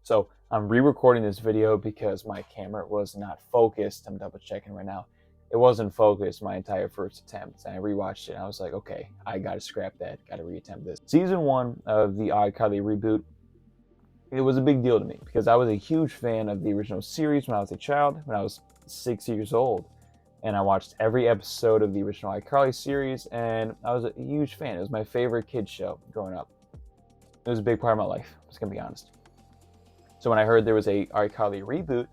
So I'm re-recording this video because my camera was not focused. I'm double checking right now. It wasn't focused my entire first attempt. And I rewatched it and I was like, okay, I gotta scrap that, gotta reattempt this. Season 1 of the iCarly reboot, it was a big deal to me because I was a huge fan of the original series when I was a child, when I was 6 years old. And I watched every episode of the original iCarly series, and I was a huge fan. It was my favorite kids show growing up. It was a big part of my life, I'm just gonna be honest. So when I heard there was a iCarly reboot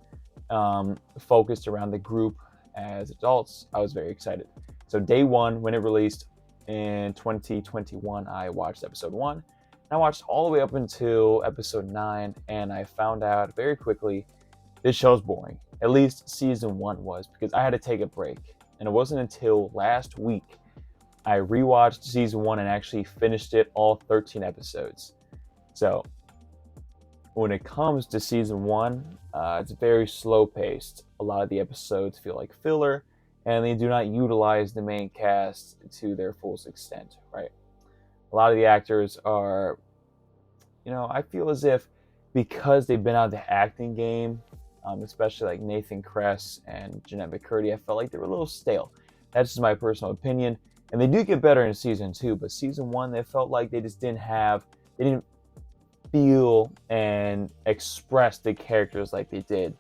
focused around the group as adults, I was very excited. So day one, when it released in 2021, I watched episode 1. And I watched all the way up until episode 9, and I found out very quickly this show's boring. At least season 1 was, because I had to take a break. And it wasn't until last week I rewatched season 1 and actually finished it, all 13 episodes. So when it comes to season 1, it's very slow paced. A lot of the episodes feel like filler, and they do not utilize the main cast to their fullest extent, right? A lot of the actors are, I feel as if because they've been out of the acting game, especially like Nathan Kress and Jeanette McCurdy, I felt like they were a little stale. That's just my personal opinion. And they do get better in season 2, but season 1, they felt like they didn't feel and express the characters like they did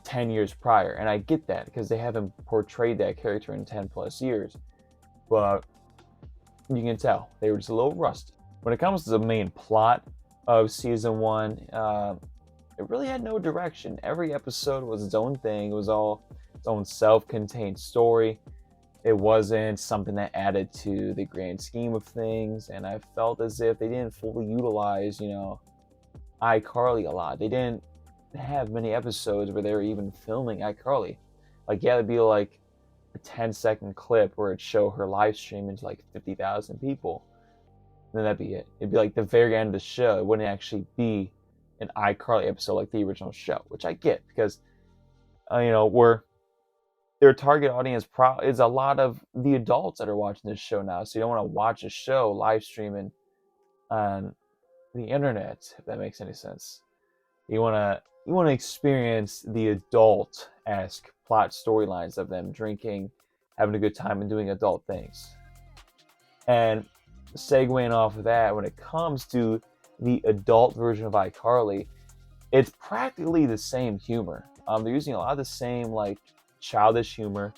10 years prior. And I get that because they haven't portrayed that character in 10 plus years. But you can tell they were just a little rusty. When it comes to the main plot of season 1, it really had no direction. Every episode was its own thing. It was all its own self-contained story. It wasn't something that added to the grand scheme of things, and I felt as if they didn't fully utilize, iCarly a lot. They didn't have many episodes where they were even filming iCarly. Like, yeah, it'd be like a 10-second clip where it'd show her live streaming to like 50,000 people. And then that'd be it. It'd be like the very end of the show. It wouldn't actually be an iCarly episode like the original show, which I get because, their target audience is a lot of the adults that are watching this show now. So you don't want to watch a show live streaming on the internet, if that makes any sense. You want to experience the adult-esque plot storylines of them drinking, having a good time, and doing adult things. And segueing off of that, when it comes to the adult version of iCarly, it's practically the same humor. They're using a lot of the same childish humor,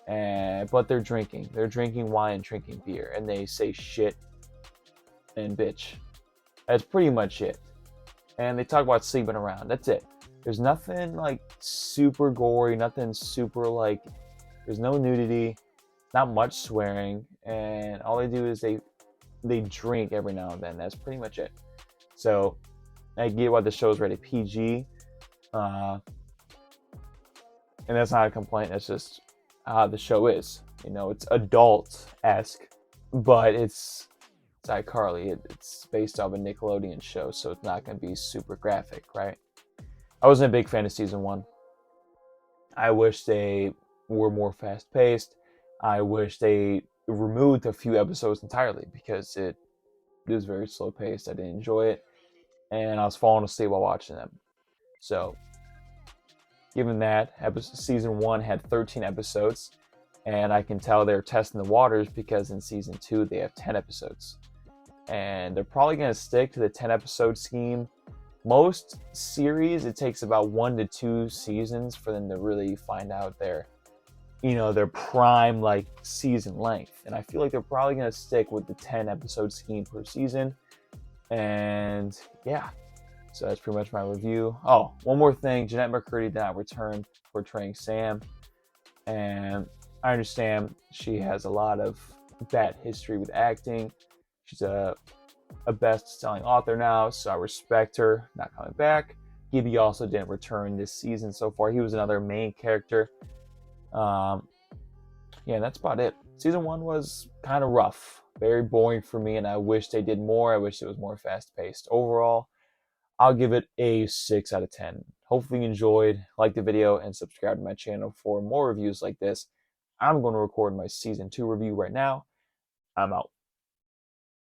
but they're drinking. They're drinking wine and drinking beer, and they say shit and bitch. That's pretty much it. And they talk about sleeping around. That's it. There's nothing super gory, nothing super there's no nudity, not much swearing, and all they do is they drink every now and then. That's pretty much it. So I get why the show's rated PG. And that's not a complaint. That's just how the show is. It's adult-esque, but it's iCarly. It's based off a Nickelodeon show, so it's not going to be super graphic, right? I wasn't a big fan of season 1. I wish they were more fast-paced. I wish they removed a few episodes entirely because it was very slow-paced. I didn't enjoy it, and I was falling asleep while watching them. So, given that, season 1 had 13 episodes, and I can tell they're testing the waters because in season 2 they have 10 episodes. And they're probably going to stick to the 10-episode scheme. Most series, it takes about 1 to 2 seasons for them to really find out their prime season length. And I feel like they're probably going to stick with the 10-episode scheme per season. And yeah. So that's pretty much my review. Oh, one more thing. Jeanette McCurdy did not return portraying Sam. And I understand she has a lot of bad history with acting. She's a best-selling author now, so I respect her not coming back. Gibby also didn't return this season so far. He was another main character. That's about it. Season 1 was kind of rough. Very boring for me, and I wish they did more. I wish it was more fast-paced. Overall, I'll give it a 6 out of 10. Hopefully you enjoyed, like the video, and subscribe to my channel for more reviews like this. I'm going to record my Season 2 review right now. I'm out.